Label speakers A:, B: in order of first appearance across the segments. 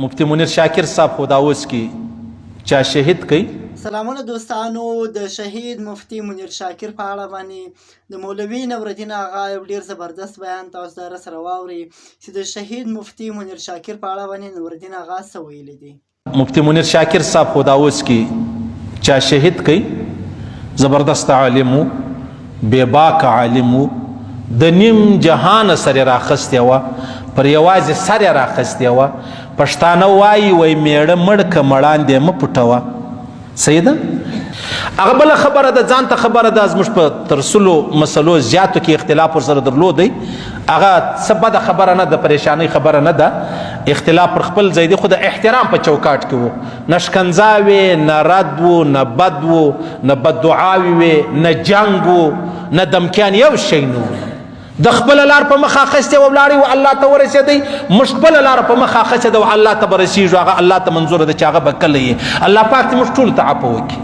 A: مفتی منیر شاکر صاحب خو دا اوس کې چا شهید کوي.
B: سلامونه دوستانو، د شهید مفتی منیر شاکر په اړه باندې د مولوي نورالدین آغا یو ډیر زبردست بیان تاسو در سره واورئ چې د شهید مفتی منیر شاکر په اړه باندې نورالدین آغا څه ویلي دي. مفتی
A: منیر شاکر صاحب خو دا اوس کې چا شهید کوي. زبردست عالم و، بې باک عالم و، د نیم جهان سره راخستی وه، پر یوازې سر راخستی وه. پښتانه وایي وای میړه مړ که مړاندې مه پټوه. صحیح ده. هغه بله خبره ده، ځان ته خبره ده، زموږ په تر سلو مسلو زیاتو کې اختلاف ورسره درلودی. هغه څه بده خبره نه ده، پریشانۍ خبره نه ده. اختلاف پر خپل ځای دی، خو د احترام په چوکاټ کې وو. نه شکنځا وې، نه رد و، نه بد و، نه بددعاوې وې، نه جنګ و، نه دمکیان، یو شی نه و. د خپل لار په مخ اخیستی و ولاړی و الله ته ورسېدی. موږ خپل لار په مخ اخیستی و الله ته به رسېږو. هغه الله ته منظوره ده چې هغه به کله یې الله پاک دې موږ ټولو ته عفو وکړي.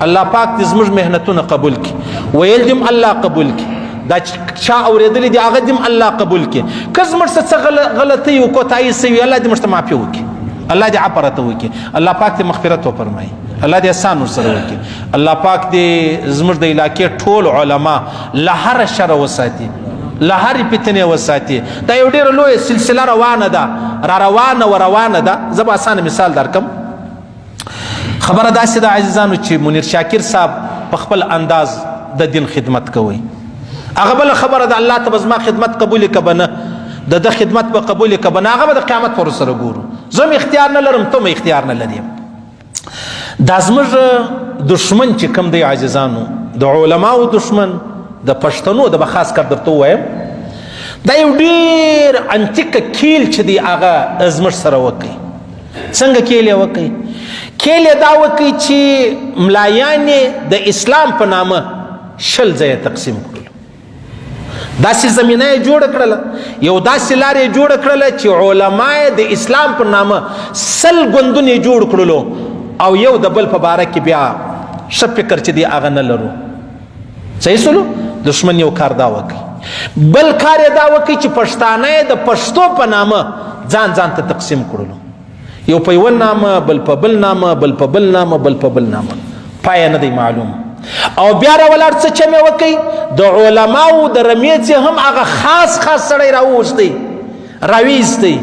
A: الله پاک دې زموږ محنتونه قبول کړي. ویل دې هم الله قبول کړي. دا چا اورېدلی دي هغه دې هم الله قبول کړي. که زموږ څه غلطۍ و کوتاهي سوي الله دې موږ ته معافي وکړي. الله دې عفو راته وکړي. الله پاک دې مغفرت وفرمایي. الله دې احسان ورسره وکړي. الله پاک دې زموږ د علاقې ټول علما له هره شره وساتي، له هرې فتنې وساتي. دا یو ډېره لویه سلسله روانه ده، را روانه ده. زه به اسانه مثال درکم. خبره داسې ده عزیزانو چې منیر شاکر صاحب په خپل انداز د دین خدمت کوي. هغه بله خبره ده، الله ته به زما خدمت قبول که به نه، د ده خدمت به قبول که به نه، هغه به د قیامت پر سره ګورو. زه هم اختیار نه لرم، ته هم اختیار نه لري. دا زموږ دشمن چې کوم دی عزیزانو، د علماو دشمن، د پښتنو د به خاص کر درته ووایم، دا یو ډېر انتیکه کیل چې دی هغه زموږ سره وکړي. څنګه کیل یې وکړي؟ کیل یې دا وکړي چې ملایان یې د اسلام په نامه 20 ځایه تقسیم کړلو. داسې زمینه یې جوړه کړله، یو داسې لار یې جوړه کړله چې علما یې د اسلام په نامه 100 ګوندونه یې جوړ کړلو، او یو د بل په باره کې بیا ښه فکر چې دی هغه نه لرو. صحیح سلو. دشمن یو کار دا وکړي. بل کار یې دا وکړي چې پښتانه یې د پښتو په نامه ځان ته تقسیم کړلو. یو په یو نامه، بل په بل نامه، بل په بل نامه، بل په بل نامه، پای نه دی معلوم. او بیا راولاړ څه چمې وکړي، د علماو د رمیځې هم هغه خاص سړی راووستی، راویستی،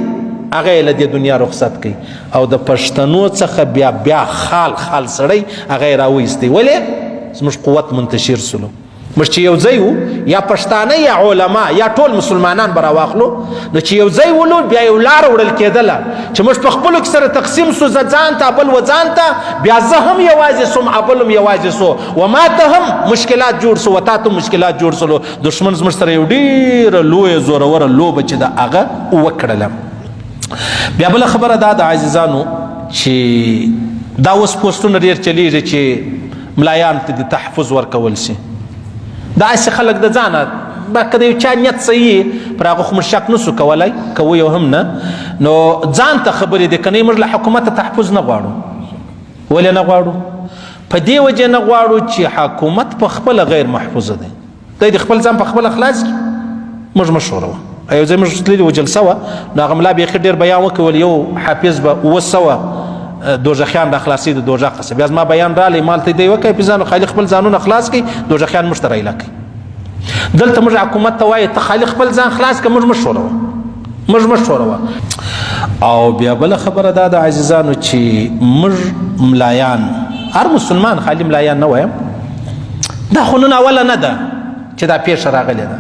A: هغه یې له دې دنیا رخصت کوي. او د پښتنو څخه بیا خال سړی هغه یې راویستی. ولې؟ زموږ قوت منتشر سلو. موږ چې یو ځای وو، یا پښتانه یا علما یا ټول مسلمانان به راواخلو، نو چې یو ځای ولو بیا یو لار وړل کېدله چې موږ په خپلو کې سره تقسیم سو، زه ځان ته بل و ځان ته، بیا زه هم یوازې سوم بل هم یوازې سو، و ما ته هم مشکلات جوړ سو، و تا ته مشکلات جوړ سلو. دشمن زموږ سره یو ډېره لویه زوروره لوبه چې ده هغه وکړله. بیا بله خبره دا ده عزیزانو چې دا اوس پوسټونه ډېر چلیږي چې ملایان ته د تحفظ ورکول شي. داسې خلک د ځانه که د یو چا نیت صحیح پر هغه خو موږ شک نسو کولی، کوو یو هم نه، نو ځان ته خبرې دي. که نه موږ له حکومته تحفظ نه غواړو. ولې نه غواړو؟ په دې وجه نه غواړو چې حکومت په خپله غیر محفوظه دی. دی د خپل ځان په خپله خلاص کړي. موږ مشوره وه، یو ځای موږ تللي وو جلسه وه، نو هغه ملا بیخي ډېر بیان وکول، یو حافظ به 200 دوزخیان را خلاصي د دوزخ څخه. بیا زما بیان رالی، مال ته دی وکړئ حافظانو، خالق خپل ځانونه خلاص کړي، دوزخیان موږ ته رایله کوي. دلته موږ حکومت ته وایي ته خالق خپل ځان خلاص کړه. موږ مشوره وه. او بیا بله خبره دا ده عزیزانو چې موږ ملایان، هر مسلمان، خالي ملایان نه وایم، دا خو نن اوله نه ده چې دا پیښه راغلې ده.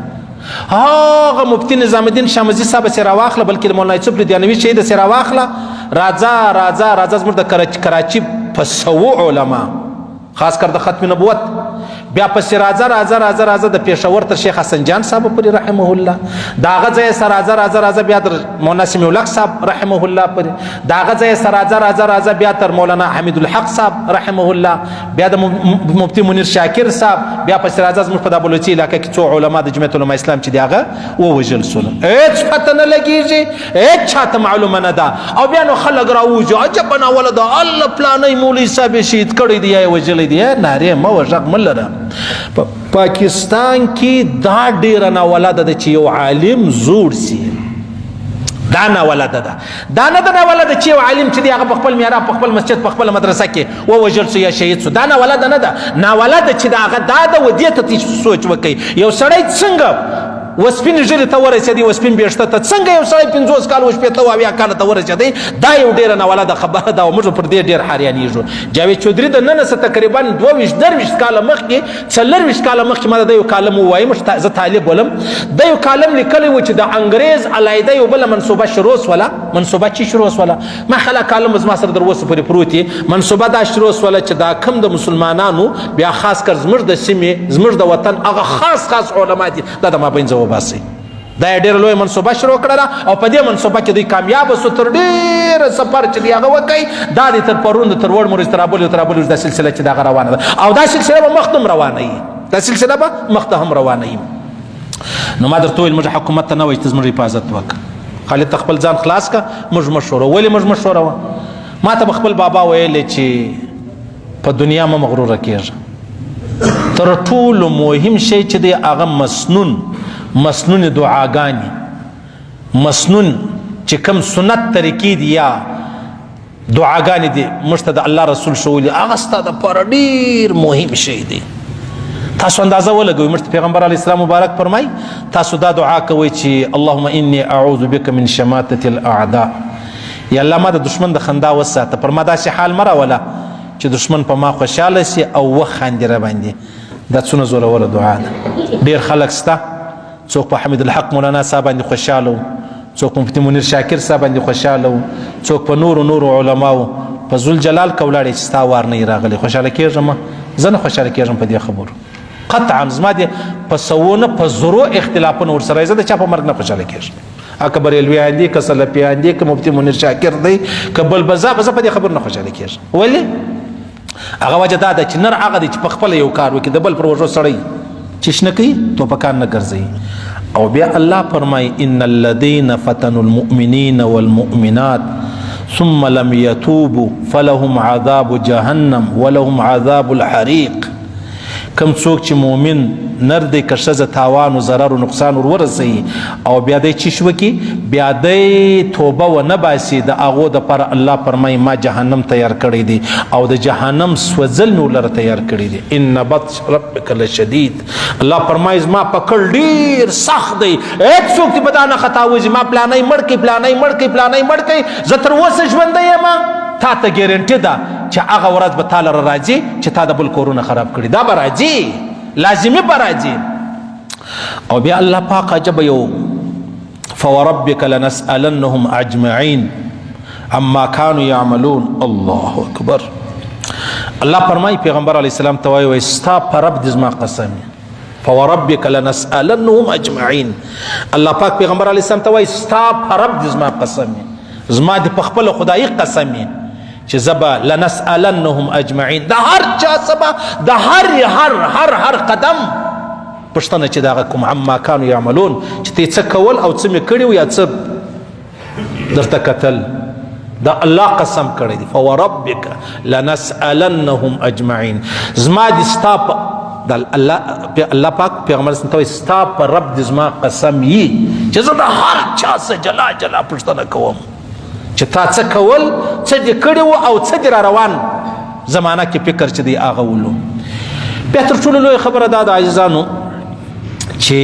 A: هغه مفتی نظام الدین شامزي صاحب سره راواخله، بلکې د مولانا یوسف دیانوي شهید سره راواخله. راځه زموږ د کراچي په 100 علما، خاص کر د ختم نبوت، بیا پسې راځه د پېښور تر شیخ حسن جان صاحب پورې رحمه الله، د هغه ځای سره راځه بیا تر مولانا سمیع الحق صاحب رحمه الله پورې، د هغه ځای سره راځه بیا تر مولانا حمید الحق صاحب رحمه الله، بیا د مفتی منیر شاکر صاحب، بیا پسې راځه زموږ په دا بلوچي علاقه کې 2 علما د جمعیت علماء اسلام چې دی هغه ووژل سول. هېڅ پته نه لګېږي، هېڅ چاته معلومه نه ده. او بیا نو خلک راوځي، عجبه ناوله ده، الله پلانی مولوي صاحب یې شهید کړی دی یا یې وژلی دی. نارې مه وه، غږ مه لره. پاکستان کې دا ډیره ناولاده ده چې یو عالم زوړ سي، دا ناولده ده دا نه ده ناولده چې یو عالم چې دی هغه په خپل محراب په خپل مسجد په خپله مدرسه کې ووژل سو یا شهید سو دا ناولده نه ده ناولده چې د هغه دا ده و دې ته سوچ وکړئ یو سړی څنګه وسپین ژیرې ته ورسېدی وسپین بېشته ته څنګه یو سړی 50 کال شپېته او اویا کاله ته ورسېدی دا یو ډېره ناولده خبره ده او موږ پر دې ډېر حیرانېږو جاوید چودري د نن څه تقریبا 22 کاله مخکې 24 کاله مخکې ما د یو کالم ووایم زه طالب ولم د یو کالم لیکلی و چې د انګریز علیحده یو بله منصوبه شروع سوله منصوبه چې شروع سوله ما خلا کالم زما سره در اوسه پورې پروت یې منصوبه دا شروع سوله چې دا کم د مسلمانانو بیا خاص کر زموږ د سیمې زموږ د وطن هغه خاص علما دي دا د مابین ځواب باسي دا یې ډېره لویه منصوبه شروع کړله او په دې منصوبه کې دوی کامیابه سو تر ډېره سفر چې دی هغه وکړي دا د تر پرون د تر وړمرز تر ابولیو دا سلسله چې دغه روانه ده او دا سلسله به مخته هم روانه وي دا سلسله به مخته هم روانه وي نو ما درته ویل موږ حکومت ته نه وایي چې زموږ حفاظت وکړه خالد ته خپل ځان خلاص کړه موږ مشوره ولې موږ مشوره ما ته خپل بابا ویلی چې په دنیا مه مغروره کېږه تر ټولو مهم شی چې دی هغه مسنون دعاګانې مسنون چې کوم سنت طریقې دي یا دعاګانې دي موږ ته د الله رسول ښوولي هغه ستا دپاره ډېر مهم شی دی تاسو اندازه ولګوئ موږ ته پیغمبر علیه السلام مبارک فرمای تاسو دا دعا کوئ چې اللهم انی اعوذ بک من شماتة الاعداء یا الله ما د دشمن د خندا وساته پر ما داسې حال مه راوله چې دشمن په ما خوشحاله سي او وخاندي را باندې دا څونه زوروره دعا ده ډېر خلک سته څوک په حمید الحق مولانا صاحب باندې خوشحاله و څوک مفتي منیر شاکر صاحب باندې خوشحاله و څوک په نورو علماو په ذوالجلال که ولاړې چې ستا وار نه یې راغلی خوشحاله کېږم زه نه خوشحاله کېږم په دې خبرو قطعا زما د په سوونه په زرو اختلافونه ورسره زه د چا په مرګ نه خوشحاله کېږم که بریلویان دي که سلفیان دي که مفتي منیر شاکر دی که بل بزه په دې خبرو نه خوشحاله کېږم ولې هغه وجه دا ده چې نر هغه دی چې په خپله یو کار وکړي د بل پر وژو سړی چې شنه کوي توپکان نه ګرځوي او بیا الله فرمایي ان الذین فتنوا المؤمنین والمؤمنات ثم لم يتوبوا فلهم عذاب جهنم ولهم عذاب الحریق کم څوک چې مؤمن نر دی که ښځه تاوان و ضرر و نقصان ورسوي او بیا دی چی شو کی بیا دی توبه و نه باسي د هغو دپاره الله فرمایي ما جهنم تیار کړی دی او د جهنم سوځل مې ولره تیار کړی دی ان بطش ربک لشدید الله فرمایي زما پکړ ډېر سخت دی هېڅ څوک دې په دا نه خطا وځي ما پلانی مړ کړي پلانی مړ کړي زه تر اوسه ژوندی یم تا ته ګیرنټي ده چې هغه ورځ به تا لره راځي چې تا د بل کورونه خراب کړي دا به راځي لازمي به راځي او بیا الله پاک عجب یو فوربک لنسألنهم اجمعین عما كانوا يعملون الله اکبر الله فرمای پیغمبر علیه السلام ته وایي ستا په رب دې زما قسم فوربک لنسألنهم اجمعین الله پاک پیغمبر علیه السلام ته وایي ستا په رب دې زما قسم زما دې په خپل خدایي قسم چې زبا لنسألنهم اجمعین د هر چا سبا د هر قدم پښتنه چې دغه کوم عما كانوا يعملون چې ته څه کول او څه مې کړي یا څه درته کتل دا الله قسم کړی دی فوربک لنسألنهم اجمعین زما دې ستا د الله پاک پیغمبر سره ته ستا په رب دې زما قسم یي چې زه د هر چا څه جلا پښتنه کوم چې تا څه کول څه دې کړي وو او څه دې را روان زمانه کې فکر چې دی هغه ولو بیا تر ټولو لویه خبره دا د عزیزانو چې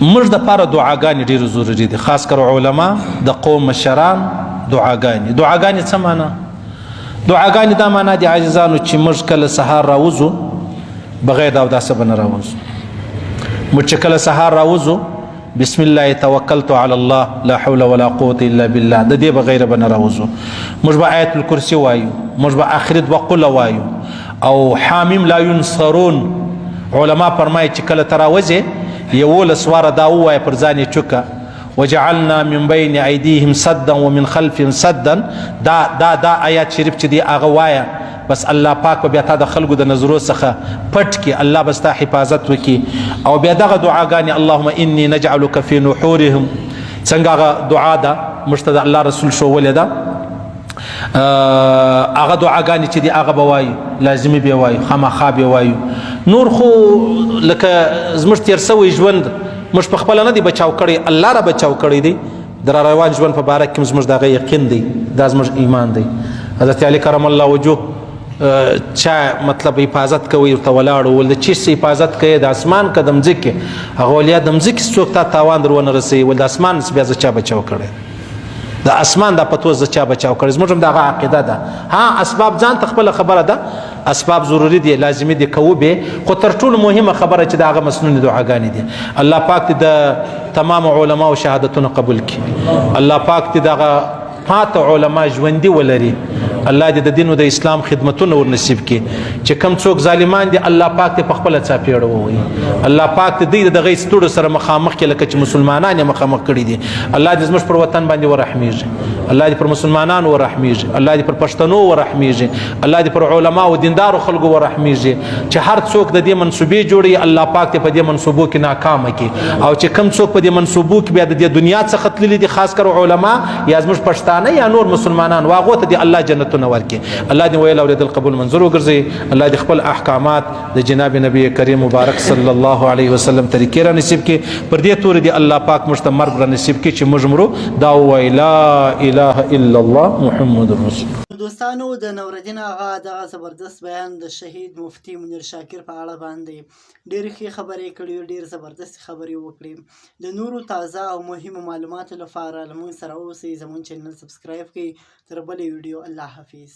A: موږ دپاره دعاګانې ډېرې ضروري دي خاص کر علما د قوم مشران دعاګانې څه معنا دعاګانې دا معنا دي عزیزانو چې موږ کله سهار راوځو بغیر د اوداسه به نه راوځو موږ چې کله سهار راوځو بسم الله توکلت علی الله لا حول ولا قوة الا بالله د دې بغیر به نه راوځو موږ به آیت الکرسی وایو موږ به آخرت وقل وایو او حامیم لا ینصرون علما فرمایي چې کله ته راوځې یولس واره دا ووایه پر ځان یې چوکه وجعلنا من بین ایدیهم سدا ومن خلفهم سدا دا آیات شریف چې دی هغه وایه بس الله پاک بیا تا د خلکو د نظرو څخه پټ کی الله بس تا حفاظت وکي او بیا دغه دعاګانې اللهم انی نجعلک فی نحورهم څنګه هغه دعا ده موږ ته د الله رسول ښوولې ده هغه دعاګانې چې دي هغه به وایو لازمي به وایو خامخا به وایو نور خو لکه زموږ تېر سوی ژوند موږ په خپله نه دی بچاو کړی الله را بچاو کړی دی د را روان ژوند په باره کې هم زموږ دغه یقین دی، دا زموږ ایمان دی. حضرت علي کرم الله وجهه چا مطلب حفاظت کوي ورته ولاړ ول د چی څه حفاظت کوي د اسمان که د مځکې، هغه ولیا د مځکې څوک تا تاوان در ونه رسوي ول د اسمان بیا زه چا بچاو کړی، د اسمان دا پتو زه چا بچاو کړی. زموږ هم دغه عقیده ده. ها اسباب ځان ته خپله خبره ده، اسباب ضروري دي لازمي دي کوو به، خو تر ټولو مهمه خبره چې د هغه مسنون دعاګانې دي. الله پاک دې د تمام علماو شهادتونه قبول کړي، الله پاک دې دغه پاته علما ژوندي ولري، الله دې د دین او د اسلام خدمتونه ور نصیب کړي. چې کم څوک ظالمان دي الله پاک دې په خپله څاپېړه ووهي، الله پاک دې دوی د دغه ستورو سره مخامخ کړي لکه چې مسلمانان یې مخامخ کړي دي. الله دې زموږ پر وطن باندې ورحمیږي، الله دې پر مسلمانانو ورحمیږي، الله دې پر پښتنو ورحمیږي، الله دې پر علما او دیندارو خلکو ورحمیږي. چې هر څوک د دې منصوبې جوړي الله پاک دې په دې منصوبو کې ناکامه کړي، او چې کم څوک په دې منصوبو کې بیا د دې دنیا څخه تللي دي، خاص کر علما یا زموږ پښتانه یا نور مسلمانان، واغو ته دې الله جنتونه ورکړي. الله دې ویل اورېدل قبول منظور وګرځي، الله دې خپل احکامات د جناب نبی کریم مبارک صلی الله علیه وسلم طریقې را نصیب کړي. پر دې تورې دې الله پاک موږ ته مرګ را نصیب کړي چې موږ مرو دا ووایي لا اله الا الله محمد رسول الله.
B: دوستانو د نوردین آغا دغه زبردست بیان د شهید مفتی منیر شاکر په اړه باندې ډېرې ښې خبرې کړي، ډېر زبردست خبرې وکړي. د نورو تازه او مهمو معلوماتو لپاره له موږ سره اوسئ، زموږ چینل سبسکرایب کړئ. تر بلې ویډیو الله حافظ.